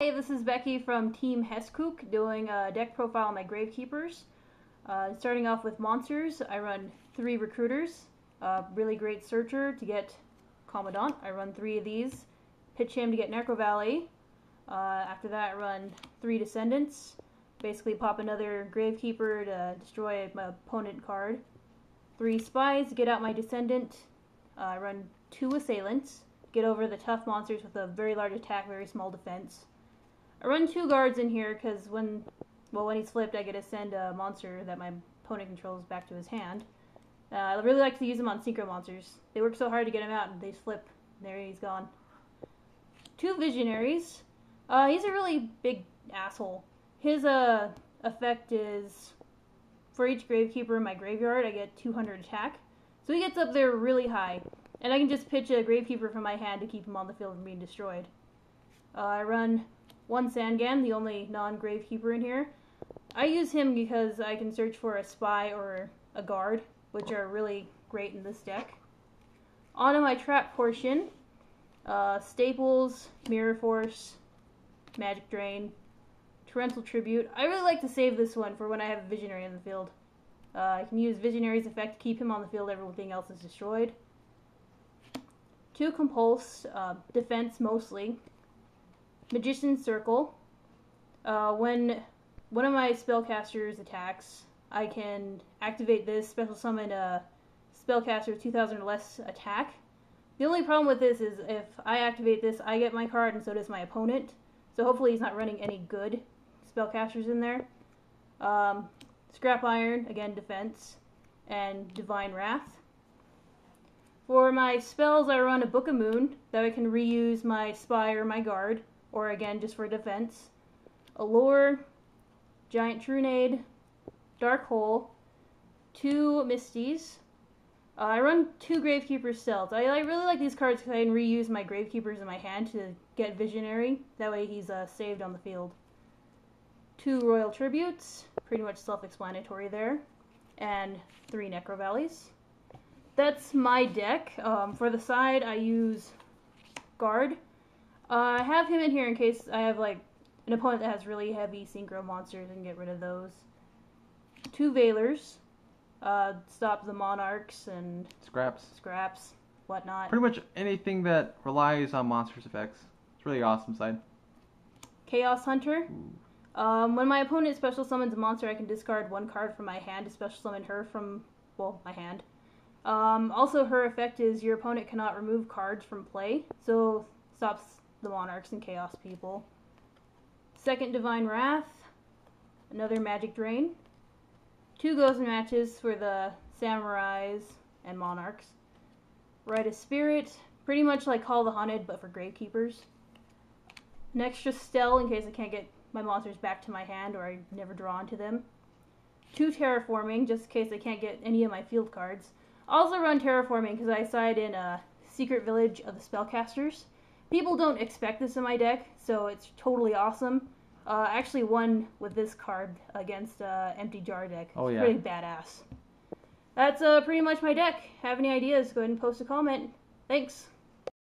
Hey, this is Becky from Team Hestkuk doing a deck profile on my Gravekeepers. Starting off with monsters, I run 3 recruiters, really great searcher to get Commandant. I run 3 of these, pitch him to get Necrovalley. After that I run 3 Descendants, basically pop another Gravekeeper to destroy my opponent card. 3 Spies to get out my Descendant. I run 2 Assailants, get over the tough monsters with a very large attack, very small defense. I run 2 guards in here because when he's flipped, I get to send a monster that my opponent controls back to his hand. I really like to use them on synchro monsters. They work so hard to get him out, and they flip. There he's gone. 2 visionaries. He's a really big asshole. His effect is, for each Gravekeeper in my graveyard, I get 200 attack. So he gets up there really high. And I can just pitch a Gravekeeper from my hand to keep him on the field from being destroyed. I run 1 Sangan, the only non-Gravekeeper in here. I use him because I can search for a spy or a guard, which are really great in this deck. On to my trap portion. Staples, Mirror Force, Magic Drain, Torrential Tribute. I really like to save this one for when I have a Visionary in the field. I can use Visionary's effect to keep him on the field, everything else is destroyed. 2 Compulse, defense mostly. Magician's Circle. When one of my spellcasters attacks, I can activate this, special summon a spellcaster with 2,000 or less attack. The only problem with this is if I activate this, I get my card and so does my opponent. So hopefully he's not running any good spellcasters in there. Scrap Iron, again defense, and Divine Wrath. For my spells, I run a Book of Moon, that I can reuse my Spy or my Guard, or again just for defense. Allure, Giant Trunade, Dark Hole, 2 Misties. I run 2 Gravekeeper Steles. I really like these cards because I can reuse my Gravekeepers in my hand to get Visionary. That way he's saved on the field. 2 Royal Tributes, pretty much self-explanatory there. And 3 Necrovalleys. That's my deck. For the side, I use Guard. I have him in here in case I have like an opponent that has really heavy synchro monsters and get rid of those. 2 Veilers, stop the Monarchs and scraps, whatnot. Pretty much anything that relies on monsters' effects. It's really awesome side. Chaos Hunter. When my opponent special summons a monster, I can discard 1 card from my hand to special summon her from, my hand. Also, her effect is your opponent cannot remove cards from play, so stops the Monarchs and Chaos people. 2nd Divine Wrath, another Magic Drain. 2 Ghost Matches for the Samurais and Monarchs. Rite of Spirit, pretty much like Call the Haunted, but for Gravekeepers. An extra Stele in case I can't get my monsters back to my hand or I never draw onto them. 2 Terraforming, just in case I can't get any of my field cards. Also run Terraforming because I side in a Secret Village of the Spellcasters. People don't expect this in my deck, so it's totally awesome. I actually won with this card against Empty Jar deck. It's pretty badass. That's pretty much my deck. Have any ideas, go ahead and post a comment. Thanks.